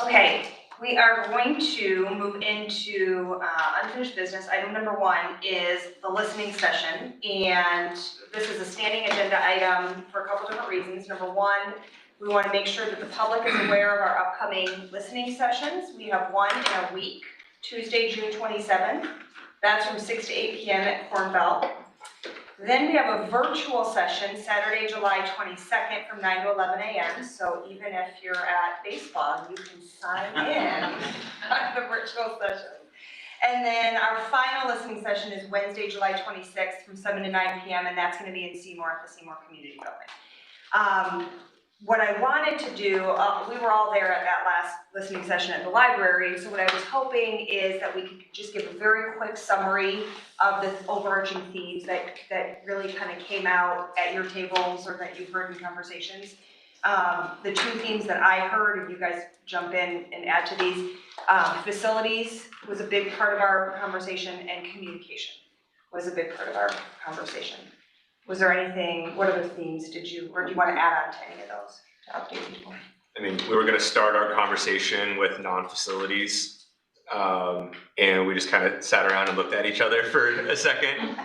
Okay, we are going to move into unfinished business. Item number 1 is the listening session, and this is a standing agenda item for a couple different reasons. Number 1, we want to make sure that the public is aware of our upcoming listening sessions. We have one in a week, Tuesday, June 27th. That's from 6 to 8 p.m. at Corn Belt. Then we have a virtual session, Saturday, July 22nd from 9 to 11 a.m. So even if you're at baseball, you can sign in on the virtual session. And then our final listening session is Wednesday, July 26th from 7 to 9 p.m. And that's going to be in Seymour at the Seymour Community Building. What I wanted to do, we were all there at that last listening session at the library, so what I was hoping is that we could just give a very quick summary of the overarching themes that really kind of came out at your tables or that you've heard in conversations. The 2 themes that I heard, and you guys jump in and add to these, facilities was a big part of our conversation, and communication was a big part of our conversation. Was there anything, what other themes did you, or do you want to add on to any of those to update people? I mean, we were going to start our conversation with non-facilities, and we just kind of sat around and looked at each other for a second.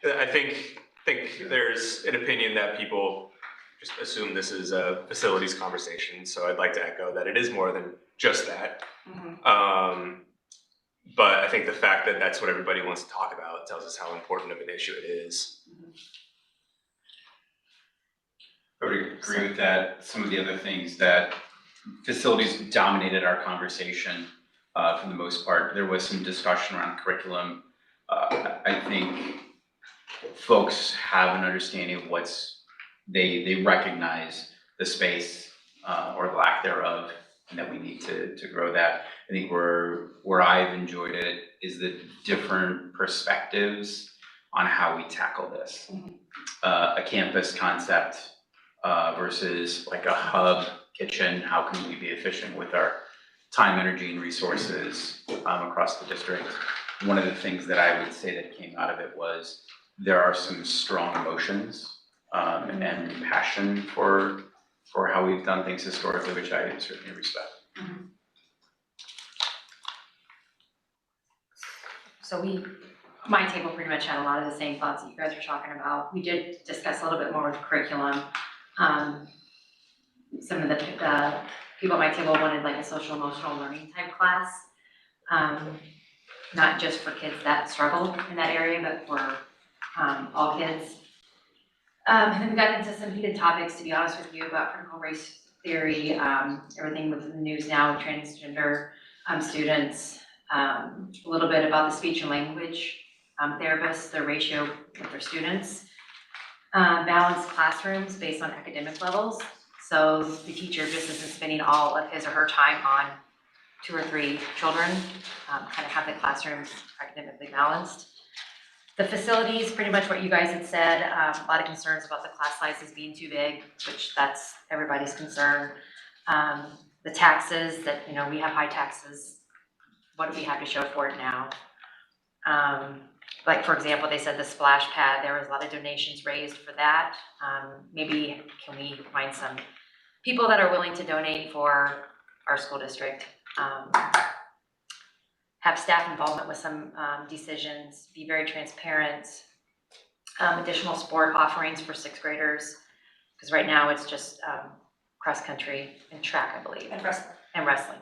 I think there's an opinion that people just assume this is a facilities conversation, so I'd like to echo that it is more than just that. Mm-hmm. But I think the fact that that's what everybody wants to talk about tells us how important of an issue it is. Mm-hmm. I would agree with that. Some of the other things that facilities dominated our conversation for the most part. There was some discussion around curriculum. I think folks have an understanding of they recognize the space or the lack thereof, and that we need to grow that. I think where I've enjoyed it is the different perspectives on how we tackle this. Mm-hmm. A campus concept versus like a hub kitchen. How can we be efficient with our time, energy, and resources across the district? One of the things that I would say that came out of it was there are some strong emotions and passion for how we've done things historically, which I certainly respect. Mm-hmm. So my table pretty much had a lot of the same thoughts that you guys are talking about. We did discuss a little bit more with curriculum. Some of the people at my table wanted like a social emotional learning type class, not just for kids that struggle in that area, but for all kids. And then we got into some heated topics, to be honest with you, about critical race theory, everything within the news now, transgender students, a little bit about the speech and language therapists, their ratio with their students. Balanced classrooms based on academic levels. So the teacher just isn't spending all of his or her time on 2 or 3 children, kind of have the classrooms academically balanced. The facilities, pretty much what you guys had said, a lot of concerns about the class sizes being too big, which that's everybody's concern. The taxes that, we have high taxes. What do we have to show for it now? Like, for example, they said the splash pad, there was a lot of donations raised for that. Maybe can we find some people that are willing to donate for our school district? Have staff involvement with some decisions, be very transparent. Additional sport offerings for 6th graders, because right now it's just cross country and track, I believe. And wrestling.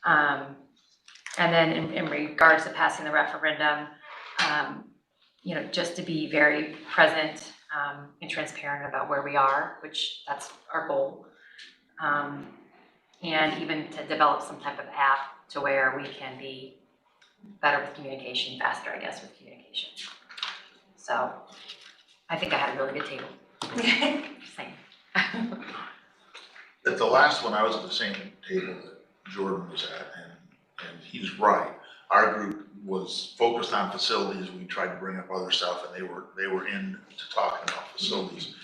And then in regards to passing the referendum, just to be very present and transparent about where we are, which that's our goal. And even to develop some type of app to where we can be better with communication, faster, I guess, with communication. So I think I had a really good table. Same. At the last one, I was at the same table that Jordan was at, and he's right. Our group was focused on facilities. We tried to bring up other stuff, and they were into talking about facilities.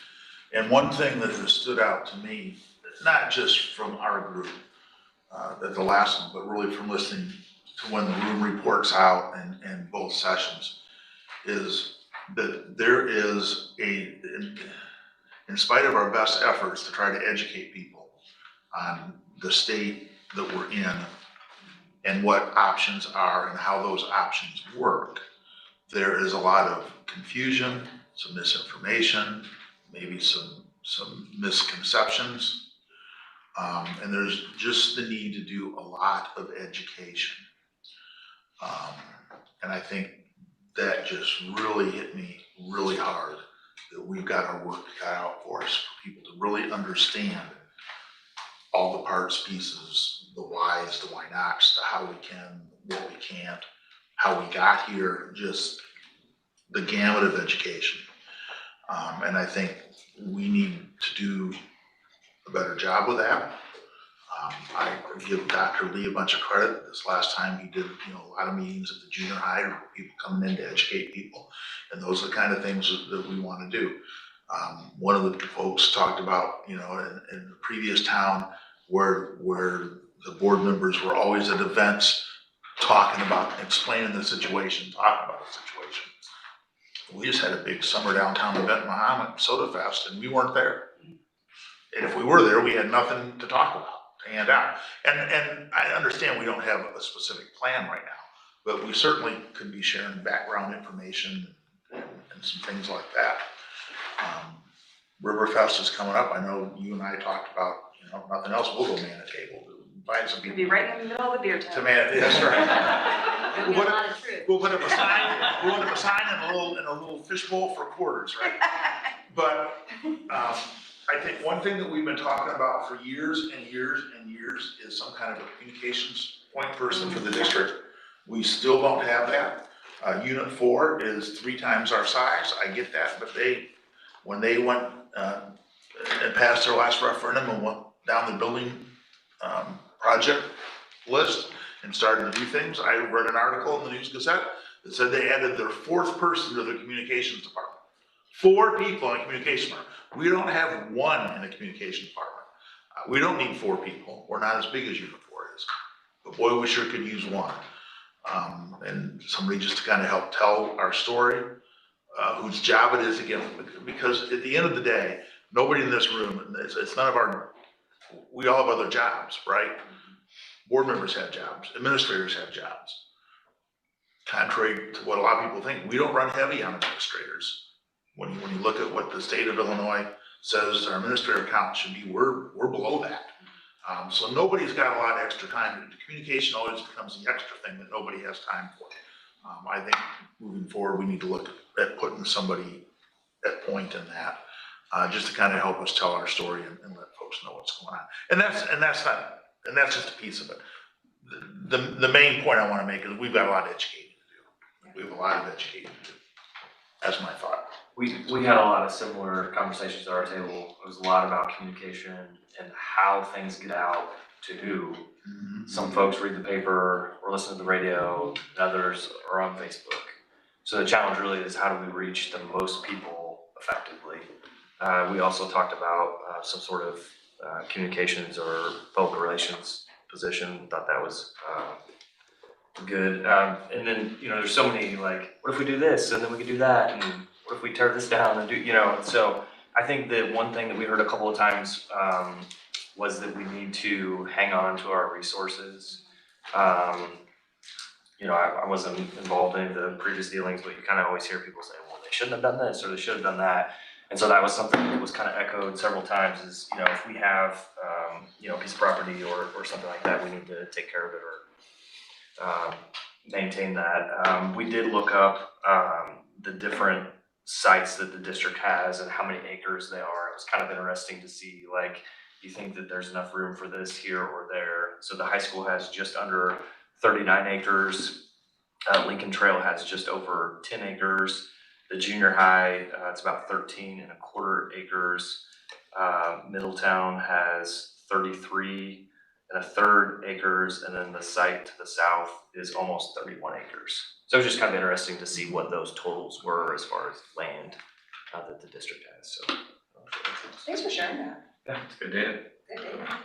And one thing that has stood out to me, not just from our group at the last one, but really from listening to when the room reports out and both sessions, is that there is in spite of our best efforts to try to educate people on the state that we're in and what options are and how those options work, there is a lot of confusion, some misinformation, maybe some misconceptions. And there's just the need to do a lot of education. And I think that just really hit me really hard, that we've got our work cut out for us, for people to really understand all the parts, pieces, the whys, the why nots, the how we can, what we can't, how we got here, just the gamut of education. And I think we need to do a better job with that. I give Dr. Lee a bunch of credit. This last time he did, a lot of meetings at the junior high, with people coming in to educate people. And those are the kind of things that we want to do. One of the folks talked about, in the previous town where the board members were always at events talking about, explaining the situation, talking about the situation. We just had a big summer downtown event, Mahomet Soda Fest, and we weren't there. And if we were there, we had nothing to talk about. And I understand we don't have a specific plan right now, but we certainly could be sharing background information and some things like that. Riverfest is coming up. I know you and I talked about, nothing else, we'll go man a table. Find some You'd people be right in the middle of the beer tent. to man it. That's right. We'll get a lot of truth. We'll put up a sign. We'll put up a sign in a little fishbowl for quarters, right? But I think one thing that we've been talking about for years and years and years is some kind of a communications point person for the district. We still don't have that. Unit 4 is 3 times our size. I get that, but when they went and passed their last referendum and went down the building project list and started to do things, I read an article in the News Gazette that said they added their 4th person to their communications department. 4 people in a communication department. We don't have 1 in the communication department. We don't need 4 people. We're not as big as Unit 4 is. But boy, we sure could use 1. And somebody just to kind of help tell our story, whose job it is again, because at the end of the day, nobody in this room, it's none of our, we all have other jobs, right? Board members have jobs, administrators have jobs. Contrary to what a lot of people think, we don't run heavy on administrators. When you look at what the state of Illinois says our administrative count should be, we're below that. So nobody's got a lot of extra time. The communication always becomes the extra thing that nobody has time for. I think moving forward, we need to look at putting somebody at point in that, just to kind of help us tell our story and let folks know what's going on. And that's just a piece of it. The main point I want to make is we've got a lot of educating to do. We have a lot of educating to do. That's my thought. We had a lot of similar conversations at our table. It was a lot about communication and how things get out to who. Mm-hmm. Some folks read the paper or listen to the radio, others are on Facebook. So the challenge really is how do we reach the most people effectively? We also talked about some sort of communications or public relations position. Thought that was good. And then, there's so many what if we do this and then we could do that, and what if we tear this down and do, so I think that one thing that we heard a couple of times was that we need to hang on to our resources. I wasn't involved in the previous dealings, but you kind of always hear people say, well, they shouldn't have done this or they should have done that. And so that was something that was kind of echoed several times is, if we have, a piece of property or something like that, we need to take care of it or maintain that. We did look up the different sites that the district has and how many acres they are. It was kind of interesting to see, you think that there's enough room for this here or there. So the high school has just under 39 acres. Lincoln Trail has just over 10 acres. The junior high, it's about 13.25 acres. Middletown has 33.33 acres, and then the site to the south is almost 31 acres. So it was just kind of interesting to see what those totals were as far as land that the district has. So Thanks for sharing that. Yeah, it's good data. Good data.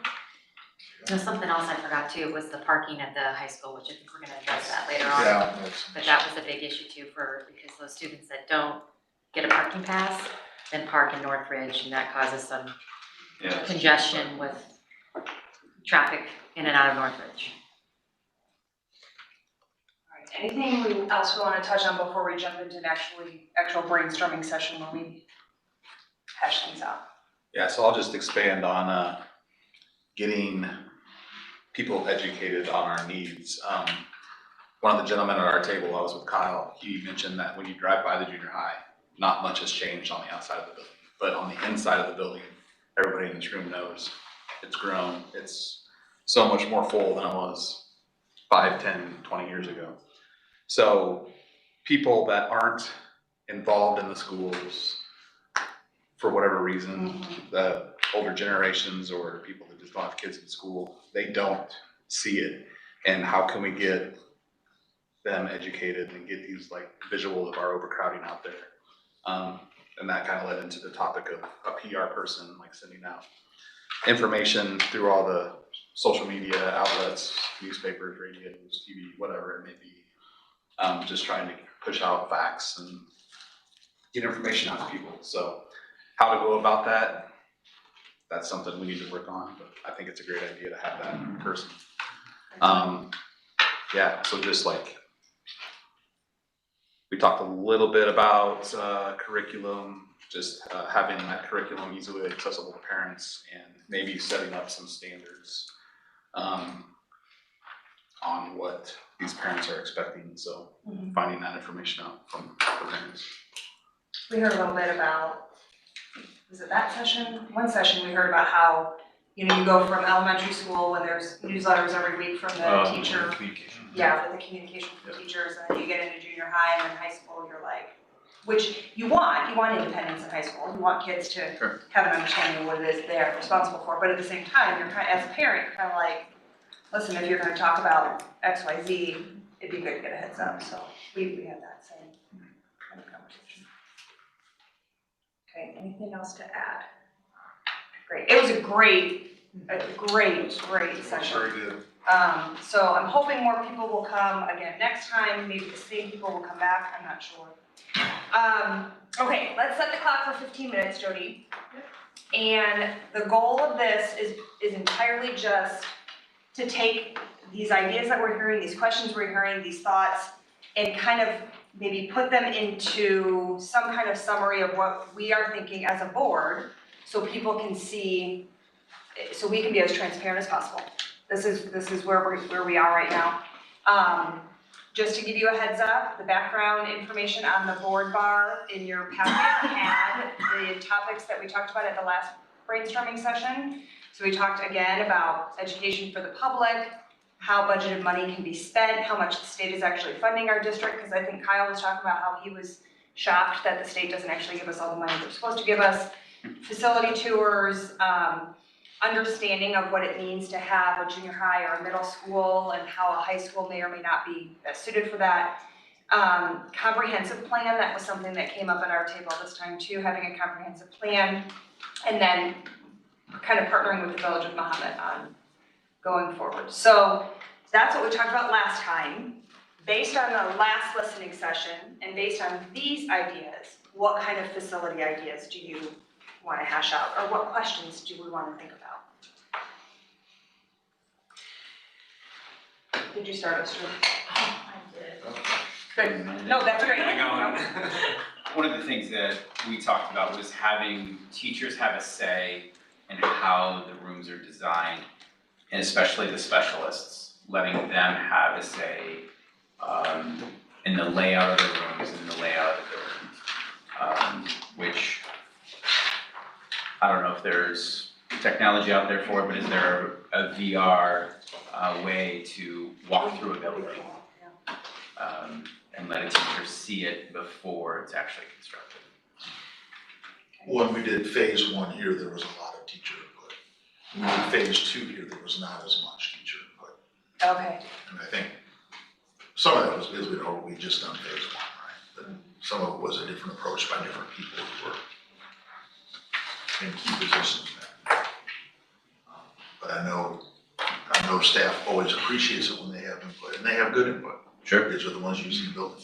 Something else I forgot too was the parking at the high school, which I think we're gonna address that later on. Yeah. But that was a big issue too because those students that don't get a parking pass, then park in Northridge, and that causes some congestion with traffic in and out of Northridge. All right, anything else we want to touch on before we jump into an actual brainstorming session where we hash things out? Yeah, so I'll just expand on getting people educated on our needs. One of the gentlemen at our table, I was with Kyle, he mentioned that when you drive by the junior high, not much has changed on the outside of the building, but on the inside of the building, everybody in this room knows it's grown. It's so much more full than it was 5, 10, 20 years ago. So people that aren't involved in the schools for whatever reason, the older generations or people that just don't have kids in school, they don't see it. And how can we get them educated and get these like visuals of our overcrowding out there? And that kind of led into the topic of a PR person like sending out information through all the social media outlets, newspapers, radios, TV, whatever it may be. Just trying to push out facts and get information out to people. So how to go about that, that's something we need to work on, but I think it's a great idea to have that in person. Yeah, so just like, we talked a little bit about curriculum, just having that curriculum easily accessible to parents and maybe setting up some standards on what these parents are expecting. So finding that information out from the parents. We heard a little bit about, was it that session? One session we heard about how, you know, you go from elementary school when there's newsletters every week from the teacher. Communication. Yeah, with the communication from teachers, and then you get into junior high and then high school, you're like, which you want independence in high school. You want kids to have an understanding of what it is they're responsible for, but at the same time, you're kind of, as a parent, you're kind of like, listen, if you're gonna talk about X, Y, Z, it'd be good to get a heads up, so we had that same kind of conversation. Okay, anything else to add? Great, it was a great session. Very good. So I'm hoping more people will come again next time, maybe the same people will come back, I'm not sure. Okay, let's set the clock for 15 minutes, Jody. And the goal of this is entirely just to take these ideas that we're hearing, these questions we're hearing, these thoughts, and kind of maybe put them into some kind of summary of what we are thinking as a board, so people can see, so we can be as transparent as possible. This is where we are right now. Just to give you a heads up, the background information on the board bar in your packet had the topics that we talked about at the last brainstorming session. So we talked again about education for the public, how budgeted money can be spent, how much the state is actually funding our district, because I think Kyle was talking about how he was shocked that the state doesn't actually give us all the money they're supposed to give us. Facility tours, understanding of what it means to have a junior high or a middle school and how a high school may or may not be best suited for that. Comprehensive plan, that was something that came up at our table this time too, having a comprehensive plan, and then kind of partnering with the Village of Mahomet on going forward. So that's what we talked about last time. Based on the last listening session and based on these ideas, what kind of facility ideas do you want to hash out, or what questions do we want to think about? Did you start us, Drew? I did. Good. No, that's great. One of the things that we talked about was having teachers have a say in how the rooms are designed, and especially the specialists, letting them have a say in the layout of the rooms and the layout of the buildings, which I don't know if there's technology out there for it, but is there a VR way to walk through a building and let a teacher see it before it's actually constructed? When we did phase 1 here, there was a lot of teacher input. When we did phase 2 here, there was not as much teacher input. Okay. And I think some of that was because we just done phase 1, right? But some of it was a different approach by different people who were in key positions then. But I know staff always appreciates it when they have input, and they have good input. Sure. These are the ones using the building.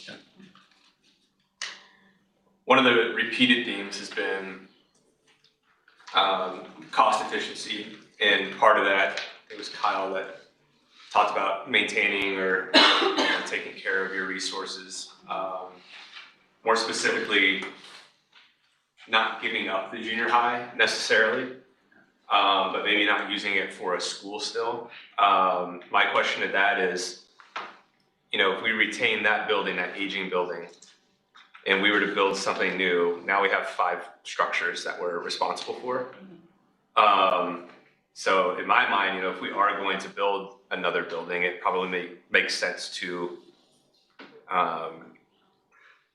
One of the repeated themes has been cost efficiency, and part of that, it was Kyle that talked about maintaining or taking care of your resources. More specifically, not giving up the junior high necessarily, but maybe not using it for a school still. My question to that is, if we retain that building, that aging building, and we were to build something new, now we have 5 structures that we're responsible for. So in my mind, if we are going to build another building, it probably makes sense to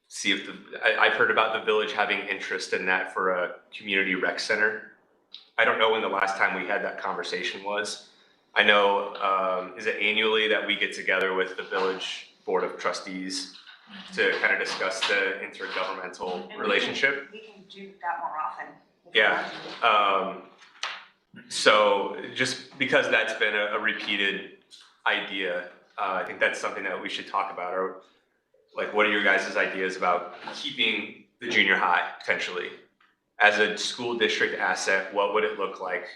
see if I've heard about the village having interest in that for a community rec center. I don't know when the last time we had that conversation was. I know, is it annually that we get together with the village board of trustees to kind of discuss the intergovernmental And relationship? We can do that more often. Yeah. So just because that's been a repeated idea, I think that's something that we should talk about. Or like, what are your guys' ideas about keeping the junior high potentially as a school district asset? What would it look like?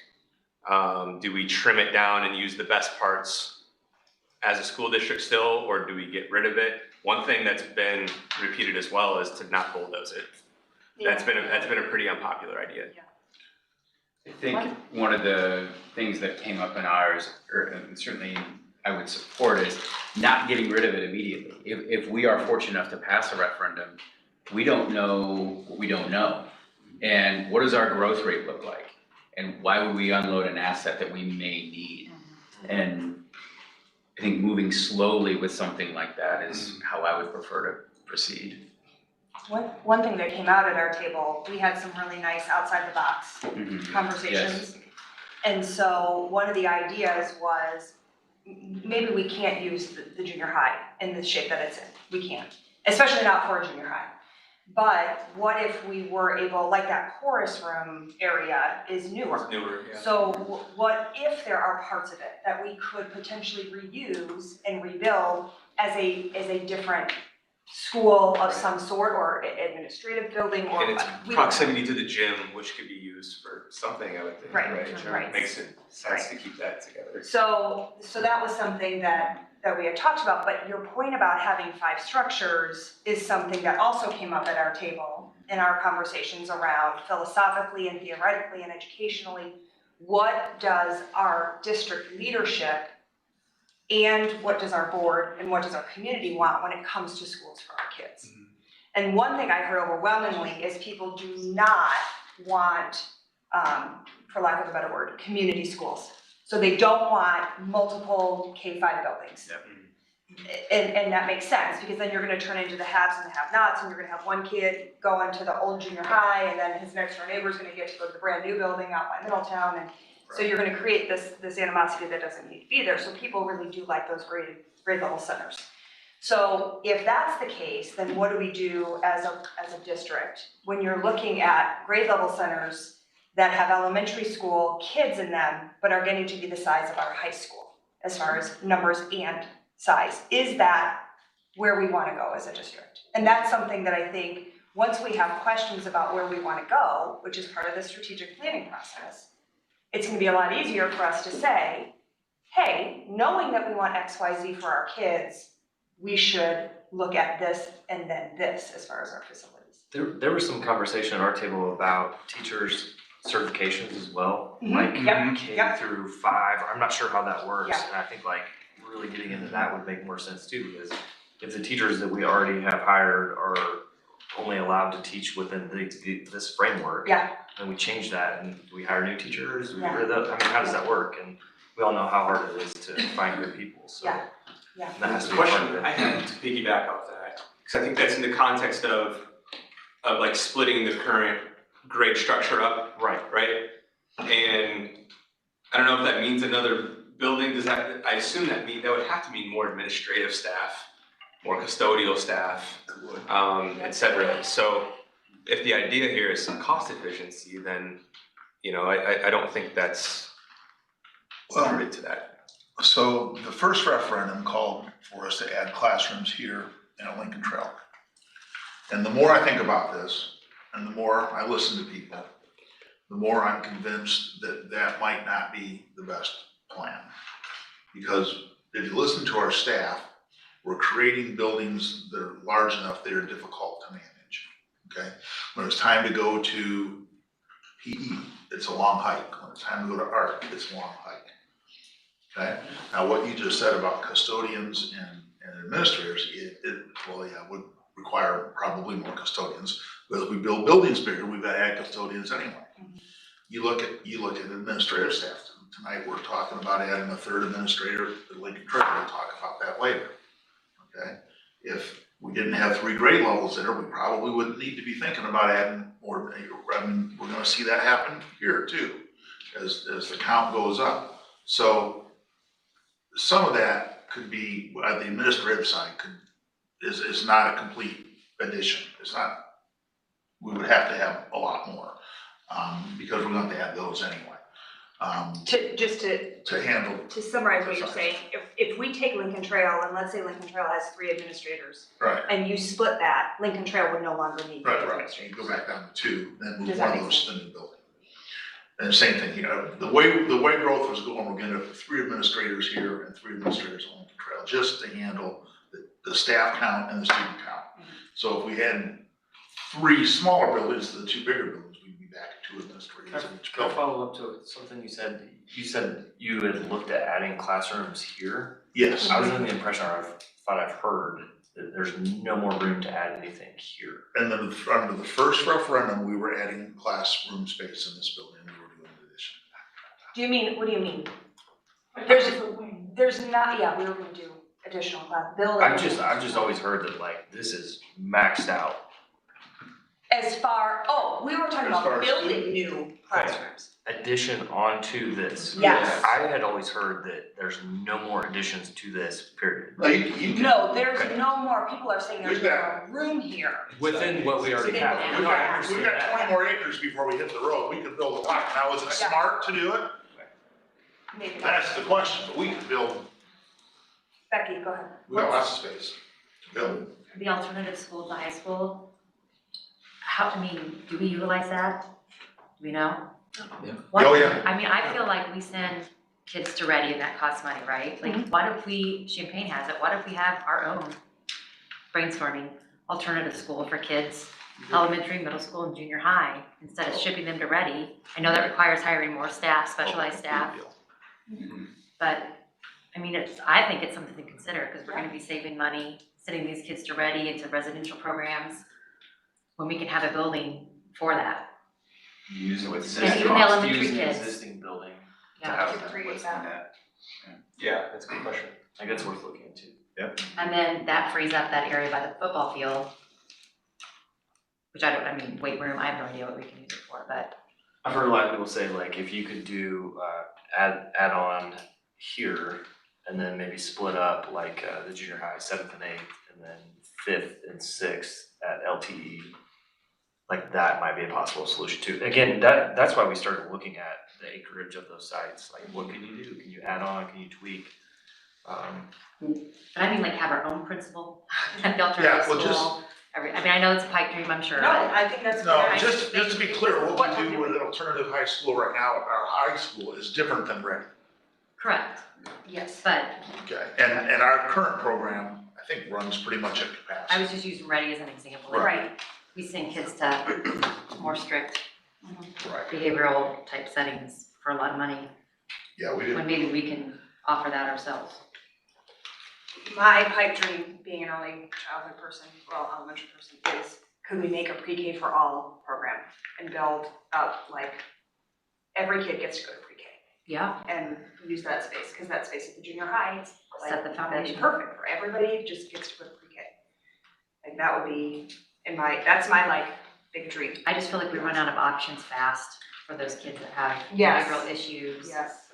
Do we trim it down and use the best parts as a school district still, or do we get rid of it? One thing that's been repeated as well is to not bulldoze it. That's been a pretty unpopular idea. I think one of the things that came up in ours, and certainly I would support, is not getting rid of it immediately. If we are fortunate enough to pass a referendum, we don't know what we don't know. And what does our growth rate look like? And why would we unload an asset that we may need? And I think moving slowly with something like that is how I would prefer to proceed. One thing that came out at our table, we had some really nice outside the box conversations. And so one of the ideas was, maybe we can't use the junior high in the shape that it's in. We can't, especially not for a junior high. But what if we were able, like that chorus room area is newer. Yeah. So what if there are parts of it that we could potentially reuse and rebuild as a different school of some sort, or administrative building, or And it's we don't know. proximity to the gym, which could be used for something, I would think, Right, right? right. Makes it sense to keep that together. So that was something that we had talked about, but your point about having 5 structures is something that also came up at our table in our conversations around philosophically and theoretically and educationally, what does our district leadership and what does our board and what does our community want when it comes to schools for our kids? And one thing I heard overwhelmingly is people do not want, for lack of a better word, community schools. So they don't want multiple K-5 buildings. Yep. And that makes sense, because then you're gonna turn into the haves and the have-nots, and you're gonna have one kid going to the old junior high, and then his next door neighbor's gonna get to go to the brand new building out by Middletown, and so you're gonna create this animosity that doesn't need to be there. So people really do like those grade level centers. So if that's the case, then what do we do as a district when you're looking at grade level centers that have elementary school kids in them, but are getting to be the size of our high school as far as numbers and size? Is that where we want to go as a district? And that's something that I think once we have questions about where we want to go, which is part of the strategic planning process, it's going to be a lot easier for us to say, hey, knowing that we want X, Y, Z for our kids, we should look at this and then this as far as our facilities. There was some conversation at our table about teachers' certifications as well, like K through 5. I'm not sure how that works, and I think like really getting into that would make more sense too, because if the teachers that we already have hired are only allowed to teach within this framework, then we change that and we hire new teachers. We get rid of that. I mean, how does that work? And we all know how hard it is to find good people. So that has to The be part of question it. I had to piggyback off that, because I think that's in the context of like splitting the current grade structure up, right? And I don't know if that means another building. Does that? I assume that would have to mean more administrative staff, more custodial staff, et cetera. So if the idea here is some cost efficiency, then I don't think that's rooted to that. So the first referendum called for us to add classrooms here and at Lincoln Trail. And the more I think about this, and the more I listen to people, the more I'm convinced that that might not be the best plan. Because if you listen to our staff, we're creating buildings that are large enough that are difficult to manage, okay? When it's time to go to PE, it's a long hike. When it's time to go to art, it's a long hike. Okay, now what you just said about custodians and administrators, would require probably more custodians. But as we build buildings bigger, we've got to add custodians anyway. You look at administrative staff. Tonight, we're talking about adding a third administrator at Lincoln Trail. We'll talk about that later, okay? If we didn't have 3 grade levels there, we probably wouldn't need to be thinking about adding more. I mean, we're gonna see that happen here too, as the count goes up. So some of that could be, the administrative side is not a complete addition. It's not, we would have to have a lot more, because we're going to add those anyway. To handle. To summarize what you're Precise. saying, if we take Lincoln Trail, and let's say Lincoln Trail has 3 administrators, Right, and you split that, Lincoln Trail would no longer need 3 right. You administrators. go back down to 2, then move Does one that of make those to the new building. And same thing, the way growth was going, we're gonna have 3 administrators here and 3 administrators on Lincoln Trail, just to handle the staff count and the student count. So if we had 3 smaller buildings to the 2 bigger buildings, we'd be back at 2 administrators in each Can I building. follow up to something you said? You said you had looked at adding classrooms here. Yes, I was under the impression, I thought I've heard that there's no more room to add anything here. and then under the first referendum, we were adding classroom space in this building, we were doing an addition. Do you mean, what do you mean? There's not, yeah, we were gonna do additional class, building. I've just always heard that like, this is maxed out. We were talking As far about as building new classrooms. Addition onto this. Yes. I had always heard that there's no more additions to this, period. No, you can. No, there's Okay. no more, people are saying there's We've got- no room here. Within what we already have. Within We've No, I got understand 20 that. more acres before we hit the road, we could build a lot. Now, is it Yeah. smart to do it? Maybe not. That's the question, but we could build, Becky, go ahead. we got lots of space to build. The alternative school to high school, do we utilize that? Do we know? Yeah. Oh, yeah. I mean, I feel like we send kids to Ready and that costs money, right? Like, what if Champaign has it, what if we have our own brainstorming alternative school for kids, elementary, middle school, and junior high, instead of shipping them to Ready? I know that requires hiring more staff, specialized staff, but, I mean, I think it's something to consider, because we're gonna be saving money, sending these kids to Ready into residential programs, when we can have a building for that. Use it with Yeah, system even the cost. elementary Use the kids. existing building to Yeah. have To that. create that. Yeah, that's a good question. I think it's worth looking into. And then that frees up that area by the football field, which weight room, I have no idea what we can use it for, but I've heard a lot of people say like, if you could do, add on here, and then maybe split up like, the junior high, 7th and 8th, and then 5th and 6th at LTE. Like that might be a possible solution too. Again, that's why we started looking at the acreage of those sites. Like, what can you do? Can you add on? Can you tweak? but I mean, like, have our own principal at the Yeah, alternative well, just- school. I know it's a pipe dream, I'm sure, No, but I think that's. No, very just nice. to be clear, what What we we're do with doing. an alternative high school right now, our high school is different than Ready. correct, Yes. but Okay, and our current program, I think, runs pretty much at capacity. I was just using Ready as an example. Like, Right. we send kids to more strict Right, behavioral type settings for a lot of money, yeah, we do. when maybe we can offer that ourselves. My pipe dream, being an early childhood person, elementary person, is could we make a pre-K for all program and build up, like, every kid gets to go to pre-K Yeah, and use that space, because that space at the junior high is like, set the that'd be foundation. perfect for everybody, just gets to go to pre-K. Like, that would be, that's my, like, big dream. I just feel like we run out of options fast for those kids that have Yes. behavioral issues. Yes.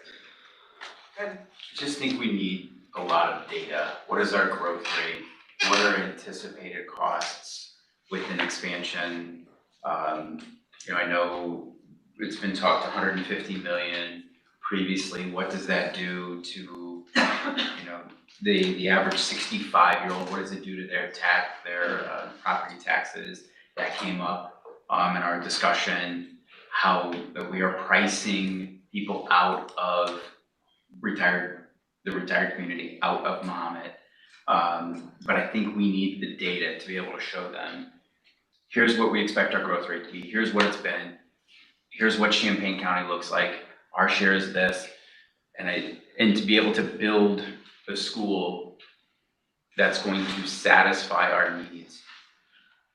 Good. I just think we need a lot of data. What is our growth rate? What are anticipated costs with an expansion? I know it's been talked 150 million previously. What does that do to, the average 65-year-old? What does it do to their property taxes? That came up in our discussion, how we are pricing people out of retired the retired community out of Mahomet. But I think we need the data to be able to show them, here's what we expect our growth rate to be, here's what it's been, here's what Champaign County looks like, our share is this. And to be able to build a school that's going to satisfy our needs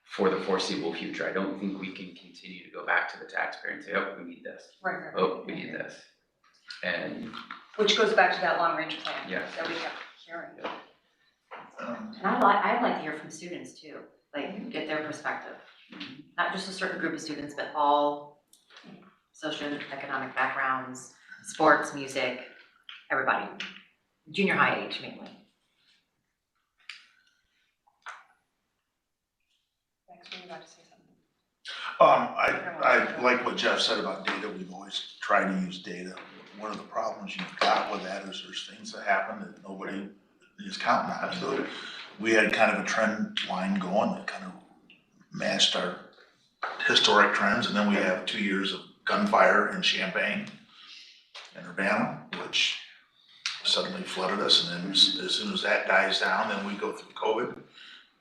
for the foreseeable future. I don't think we can continue to go back to the taxpayer and say, oh, we need this, Right. oh, we need this. And Which goes back to that long-range plan Yeah. that we kept hearing. And I'd like to hear from students too, like get their perspective. Not just a certain group of students, but all socioeconomic backgrounds, sports, music, everybody. Junior high age mainly. Max, were you about to say something? I like what Jeff said about data. We've always tried to use data. One of the problems you've got with that is there's things that happen that nobody is counting on. So we had kind of a trend line going that kind of matched our historic trends, and then we have 2 years of gunfire in Champaign and Urbana, which suddenly flooded us, and then as soon as that dies down, then we go through COVID.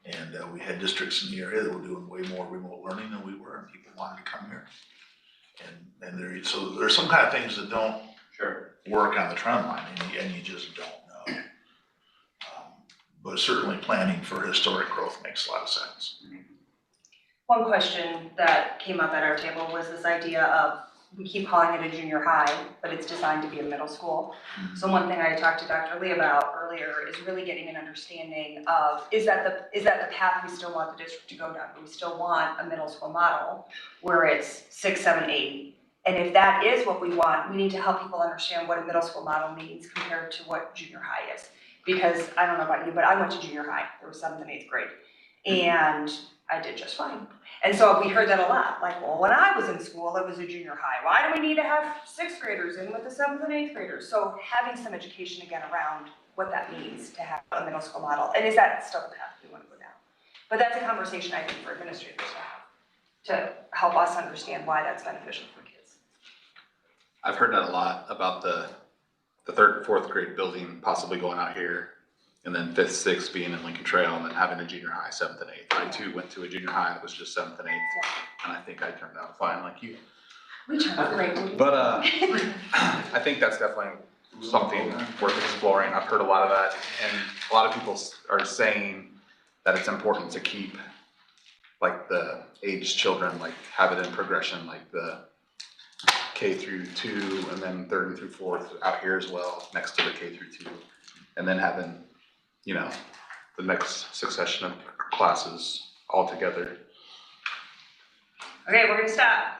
And we had districts in the area that were doing way more remote learning than we were, and people wanted to come here. And so there's some kind of things that don't work on the trend line, and you just don't know. But certainly planning for historic growth makes a lot of sense. One question that came up at our table was this idea of, we keep calling it a junior high, but it's designed to be a middle school. So one thing I talked to Dr. Lee about earlier is really getting an understanding of, is that the path we still want the district to go down? Do we still want a middle school model where it's 6, 7, 8? And if that is what we want, we need to help people understand what a middle school model means compared to what junior high is. Because I don't know about you, but I went to junior high. There was 7th and 8th grade. And I did just fine. And so we heard that a lot, like, well, when I was in school, it was a junior high. Why do we need to have 6th graders in with the 7th and 8th graders? So having some education again around what that means to have a middle school model, and is that still the path we want to go down? But that's a conversation I think for administrators to have, to help us understand why that's beneficial for kids. I've heard that a lot about the 3rd, 4th grade building possibly going out here, and then 5th, 6th being in Lincoln Trail, and then having a junior high, 7th and 8th. I too went to a junior high that was just 7th and 8th, and I think I turned out fine like you. We turned out great. But I think that's definitely something worth exploring. I've heard a lot of that, and a lot of people are saying that it's important to keep like the aged children, like have it in progression, like the K through 2, and then 3rd through 4th out here as well, next to the K through 2, and then having, you know, the next succession of classes all together. Okay, we're gonna stop.